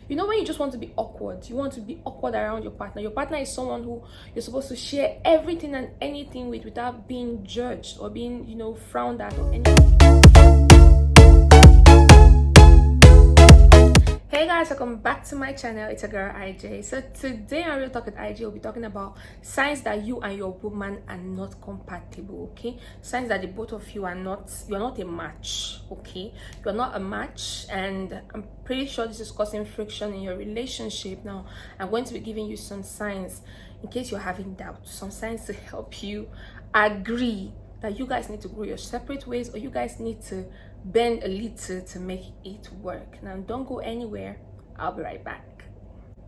You know, when you just want to be awkward, you want to be awkward around your partner. Your partner is someone who you're supposed to share everything and anything with without being judged or being, you know, frowned at or anything. Hey guys, welcome back to my channel. It's a girl IJ. So today on Real Talk with IJ, we'll be talking about signs that you and your woman are not compatible. Okay, signs that the both of you are not, you're not a match. Okay, you're not a match, and I'm pretty sure this is causing friction in your relationship. Now I'm going to be giving you some signs in case you're having doubts, some signs to help you agree that you guys need to go your separate ways, or you guys need to bend a little to make it work. Now don't go anywhere, I'll be right back.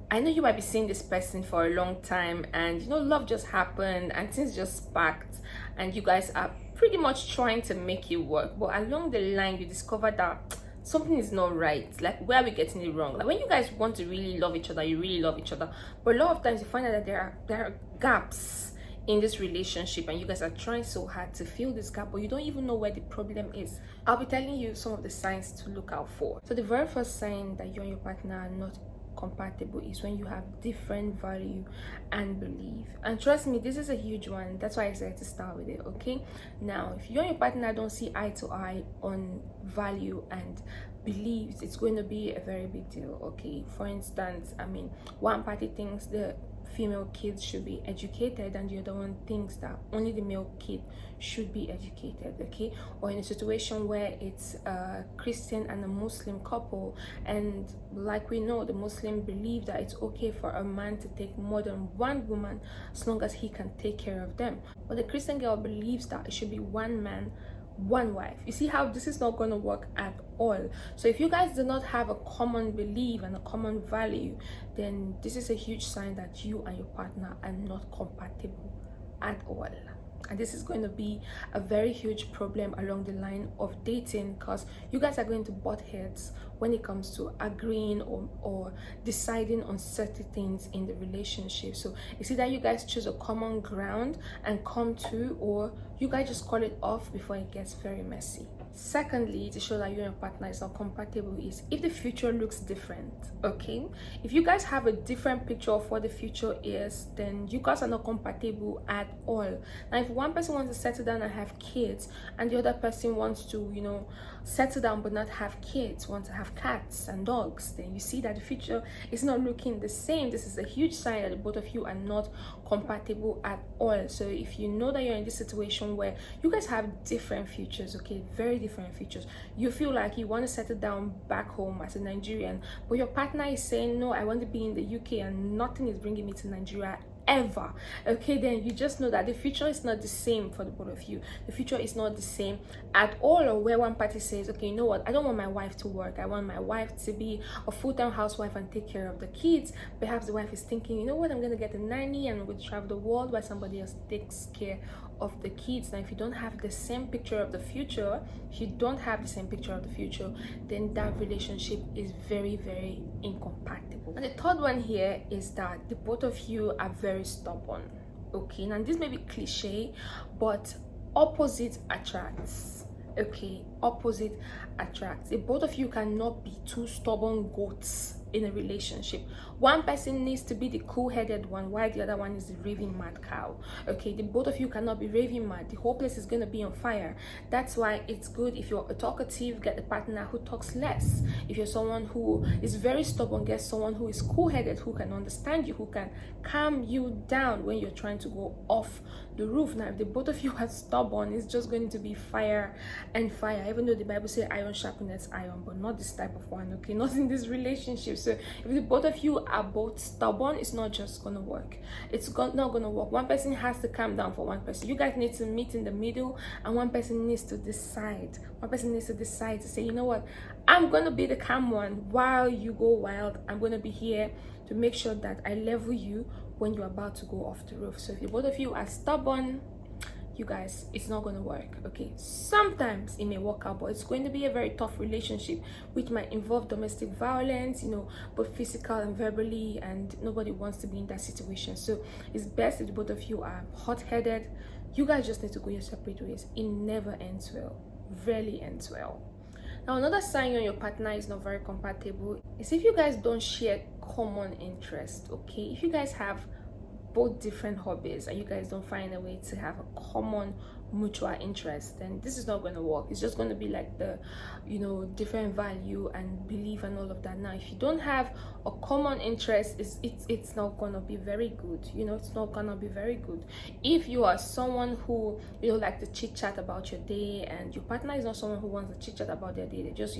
I know you might be seeing this person for a long time, and you know, love just happened and things just sparked, and you guys are pretty much trying to make it work, but along the line you discover that something is not right. Like, where are we getting it wrong? Like, when you guys want to really love each other, you really love each other, but a lot of times you find out that there are gaps in this relationship, and you guys are trying so hard to fill this gap, but you don't even know where the problem is. I'll be telling you some of the signs to look out for. So the very first sign that you and your partner are not compatible is when you have different value and belief. And trust me, this is a huge one. That's why I decided to start with it. Okay, now if you and your partner don't see eye to eye on value and beliefs, it's going to be a very big deal. Okay, for instance, I mean, one party thinks the female kids should be educated and the other one thinks that only the male kid should be educated. Okay, or in a situation where it's a Christian and a Muslim couple, and like we know, the Muslim believe that it's okay for a man to take more than one woman as long as he can take care of them, but the Christian girl believes that it should be one man, one wife. You see how this is not going to work at all. So if you guys do not have a common belief and a common value, then this is a huge sign that you and your partner are not compatible at all. And this is going to be a very huge problem along the line of dating, because you guys are going to butt heads when it comes to agreeing or deciding on certain things in the relationship. So it's either you guys choose a common ground and come to, or you guys just call it off before it gets very messy. Secondly, to show that you and your partner is not compatible is if the future looks different. Okay, if you guys have a different picture of what the future is, then you guys are not compatible at all. Now if one person wants to settle down and have kids, and the other person wants to, you know, settle down but not have kids, want to have cats and dogs, then you see that the future is not looking the same. This is a huge sign that the both of you are not compatible at all. So if you know that you're in this situation where you guys have different futures, okay, very different futures, you feel like you want to settle down back home as a Nigerian, but your partner is saying, no, I want to be in the UK and nothing is bringing me to Nigeria ever. Okay, then you just know that the future is not the same for the both of you. The future is not the same at all. Or where one party says, okay, you know what, I don't want my wife to work, I want my wife to be a full-time housewife and take care of the kids. Perhaps the wife is thinking, you know what, I'm going to get a nanny and I'm going to travel the world while somebody else takes care of the kids. Now if you don't have the same picture of the future, then that relationship is very, very incompatible. And the third one here is that the both of you are very stubborn. Okay, now this may be cliche, but opposite attracts. Okay, opposite attracts. The both of you cannot be two stubborn goats in a relationship. One person needs to be the cool-headed one while the other one is the raving mad cow. Okay, the both of you cannot be raving mad. The whole place is going to be on fire. That's why it's good if you're a talkative, get a partner who talks less. If you're someone who is very stubborn, get someone who is cool-headed, who can understand you, who can calm you down when you're trying to go off the roof. Now if the both of you are stubborn, it's just going to be fire and fire, even though the Bible says iron sharpens iron, but not this type of one. Okay, not in this relationship. So if the both of you are both stubborn, it's not just gonna work. It's not gonna work. One person has to calm down for one person. You guys need to meet in the middle, and one person needs to decide. To say, you know what, I'm gonna be the calm one while you go wild. I'm gonna be here to make sure that I level you when you're about to go off the roof. So if the both of you are stubborn, you guys, it's not going to work. Okay, sometimes it may work out, but it's going to be a very tough relationship, which might involve domestic violence, you know, both physical and verbally, and nobody wants to be in that situation. So it's best if the both of you are hot-headed. You guys just need to go your separate ways. It never ends well, rarely ends well. Now, another sign you and your partner is not very compatible is if you guys don't share common interest. Okay, if you guys have both different hobbies and you guys don't find a way to have a common mutual interest, then this is not going to work. It's just going to be like the different value and belief and all of that. Now, if you don't have a common interest, it's not going to be very good. It's not going to be very good. If you are someone who like to chit chat about your day, and your partner is not someone who wants to chit chat about their day, they just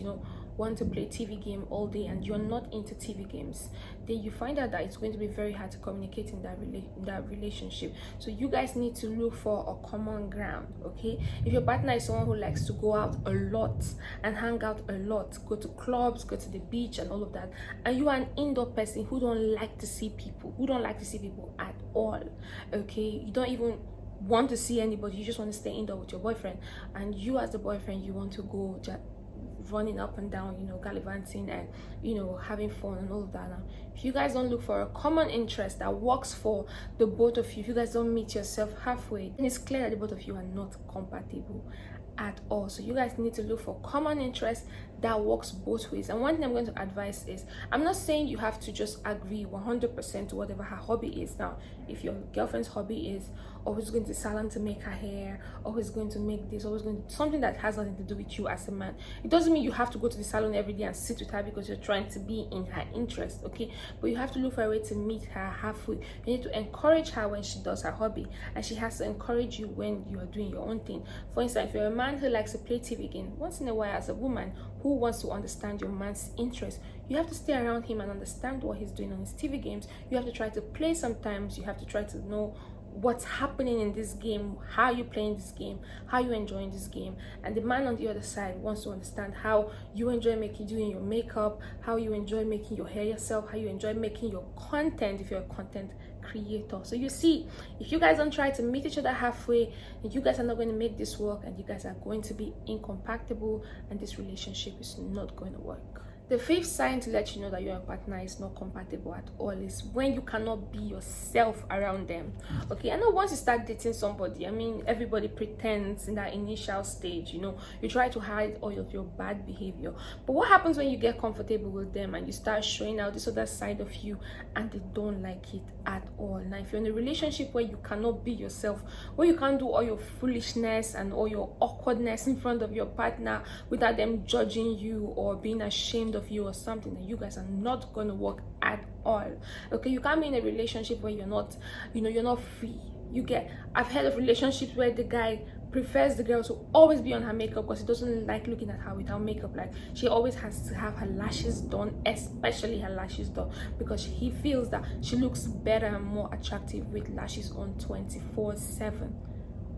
want to play TV game all day, and you're not into TV games, then you find out that it's going to be very hard to communicate in that relationship. So you guys need to look for a common ground. Okay, if your partner is someone who likes to go out a lot and hang out a lot, go to clubs, go to the beach and all of that, and you are an indoor person who don't like to see people, at all, okay, you don't even want to see anybody, you just want to stay indoor with your boyfriend, and you as the boyfriend, you want to go running up and down, gallivanting and having fun and all of that. Now, if you guys don't look for a common interest that works for the both of you, if you guys don't meet yourself halfway, then it's clear that the both of you are not compatible at all. So you guys need to look for common interest that works both ways. And one thing I'm going to advise is, I'm not saying you have to just agree 100% to whatever her hobby is. Now, if your girlfriend's hobby is always going to salon to make her hair, always going to make this, always going to something that has nothing to do with you as a man, it doesn't mean you have to go to the salon every day and sit with her because you're trying to be in her interest, okay? But you have to look for a way to meet her halfway. You need to encourage her when she does her hobby, and she has to encourage you when you are doing your own thing. For instance, if you're a man who likes to play TV game, once in a while, as a woman who wants to understand your man's interest, you have to stay around him and understand what he's doing on his TV games. You have to try to play sometimes. You have to try to know what's happening in this game, how you playing this game, how you enjoying this game. And the man on the other side wants to understand how you enjoy doing your makeup, how you enjoy making your hair yourself, how you enjoy making your content if you're a content creator. So you see, if you guys don't try to meet each other halfway, you guys are not going to make this work, and you guys are going to be incompatible, and this relationship is not going to work. The fifth sign to let you know that your partner is not compatible at all is when you cannot be yourself around them. Okay, I know once you start dating somebody, everybody pretends in that initial stage, you try to hide all of your bad behavior. But what happens when you get comfortable with them and you start showing out this other side of you, and they don't like it at all? Now, if you're in a relationship where you cannot be yourself, where you can't do all your foolishness and all your awkwardness in front of your partner without them judging you or being ashamed of you or something, then you guys are not going to work at all. Okay, you can't be in a relationship where you're not free. I've heard of relationships where the guy prefers the girl to always be on her makeup because he doesn't like looking at her without makeup. Like, she always has to have her lashes done, especially her lashes done, because he feels that she looks better and more attractive with lashes on 24/7.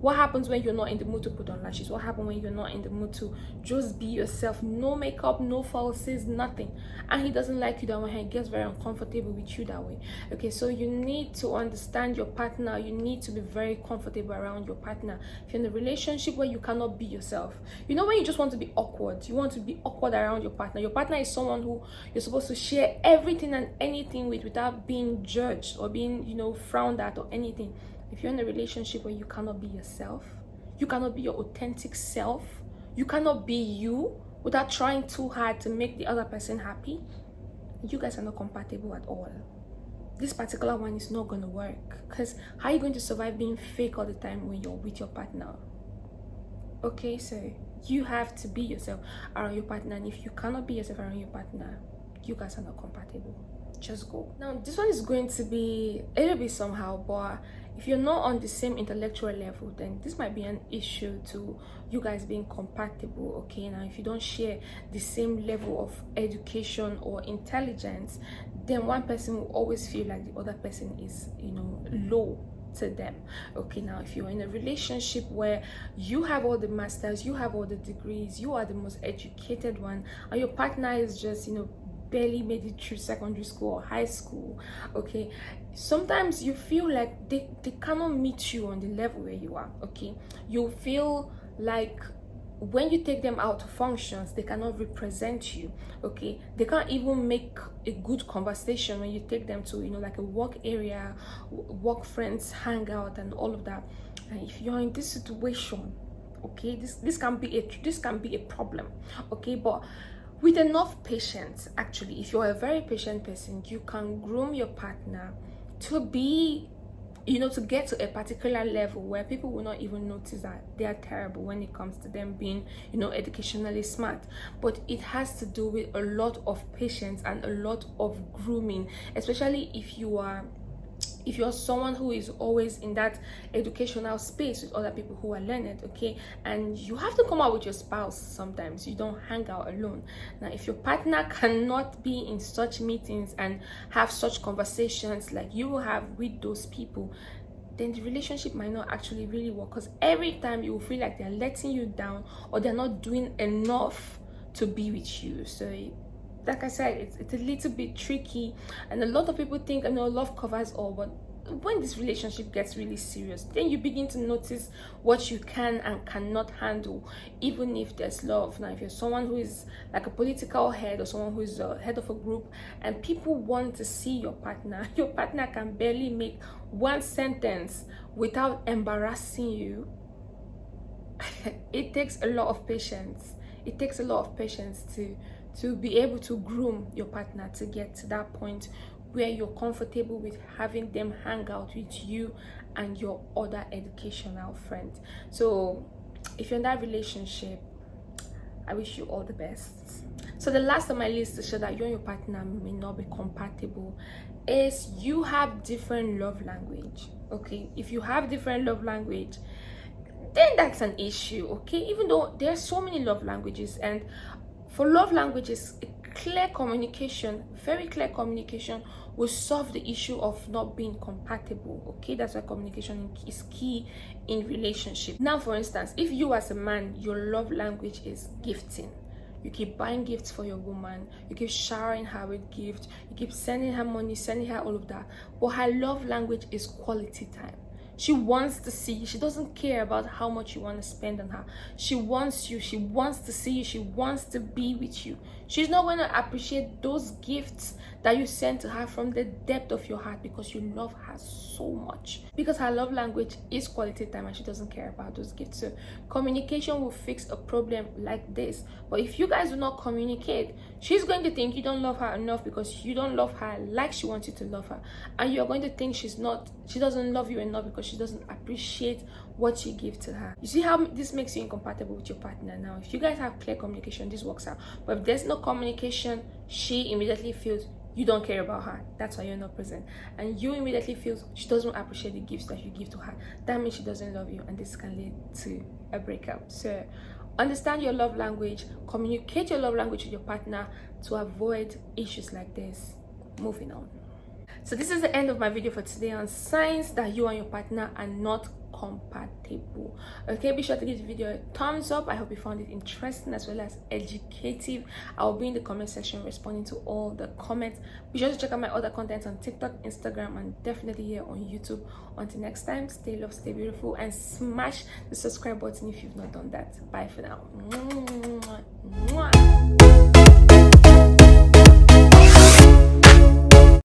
What happens when you're not in the mood to put on lashes? What happens when you're not in the mood to just be yourself? No makeup, no falsies, nothing. And he doesn't like you that way. He gets very uncomfortable with you that way. Okay, so you need to understand your partner. You need to be very comfortable around your partner. If you're in a relationship where you cannot be yourself, when you just want to be awkward, you want to be awkward around your partner. Your partner is someone who you're supposed to share everything and anything with without being judged or being, frowned at or anything. If you're in a relationship where you cannot be yourself, you cannot be your authentic self, you cannot be you without trying too hard to make the other person happy, you guys are not compatible at all. This particular one is not going to work, because how are you going to survive being fake all the time when you're with your partner? Okay, so you have to be yourself around your partner, and if you cannot be yourself around your partner, you guys are not compatible. Just go. Now, this one is going to be a little bit somehow, but if you're not on the same intellectual level, then this might be an issue to you guys being compatible. Okay, now if you don't share the same level of education or intelligence, then one person will always feel like the other person is low to them. Okay, now if you're in a relationship where you have all the masters, you have all the degrees, you are the most educated one, and your partner is just barely made it through secondary school or high school, okay, sometimes you feel like they cannot meet you on the level where you are. Okay, you feel like when you take them out to functions, they cannot represent you. Okay, they can't even make a good conversation when you take them to like a work area, work friends hangout and all of that. And if you're in this situation Okay, this can be a problem. Okay, but with enough patience, actually, if you're a very patient person, you can groom your partner to be, to get to a particular level where people will not even notice that they are terrible when it comes to them being, educationally smart. But it has to do with a lot of patience and a lot of grooming, especially if you're someone who is always in that educational space with other people who are learned. Okay, and you have to come out with your spouse. Sometimes you don't hang out alone. Now, if your partner cannot be in such meetings and have such conversations like you will have with those people, then the relationship might not actually really work, because every time you will feel like they're letting you down or they're not doing enough to be with you. So like I said, it's a little bit tricky, and a lot of people think, love covers all, but when this relationship gets really serious, then you begin to notice what you can and cannot handle, even if there's love. Now, if you're someone who is like a political head or someone who is a head of a group and people want to see your partner can barely make one sentence without embarrassing you. It takes a lot of patience. It takes a lot of patience to be able to groom your partner to get to that point where you're comfortable with having them hang out with you and your other educational friends. So if you're in that relationship, I wish you all the best. So the last on my list to show that you and your partner may not be compatible is you have different love language. Okay, if you have different love language, then that's an issue. Okay, even though there are so many love languages, and for love languages, clear communication, very clear communication will solve the issue of not being compatible. Okay, that's why communication is key in relationship. Now, for instance, if you as a man, your love language is gifting, you keep buying gifts for your woman, you keep showering her with gifts, you keep sending her money, sending her all of that, but her love language is quality time. She wants to see you. She doesn't care about how much you want to spend on her. She wants you. She wants to see you. She wants to be with you. She's not going to appreciate those gifts that you send to her from the depth of your heart, because you love her so much. Because her love language is quality time and she doesn't care about those gifts. So communication will fix a problem like this. But if you guys do not communicate, she's going to think you don't love her enough because you don't love her like she wants you to love her. And you're going to think she doesn't love you enough because she doesn't appreciate what you give to her. You see how this makes you incompatible with your partner. Now, if you guys have clear communication, this works out. But if there's no communication, she immediately feels you don't care about her. That's why you're not present. And you immediately feel she doesn't appreciate the gifts that you give to her. That means she doesn't love you, and this can lead to a breakup. So understand your love language, communicate your love language with your partner to avoid issues like this. Moving on. So this is the end of my video for today on signs that you and your partner are not compatible. Okay, be sure to give the video a thumbs up. I hope you found it interesting as well as educative. I will be in the comment section responding to all the comments. Be sure to check out my other content on TikTok, Instagram, and definitely here on YouTube. Until next time, stay loved, stay beautiful, and smash the subscribe button if you've not done that. Bye for now. Mwah.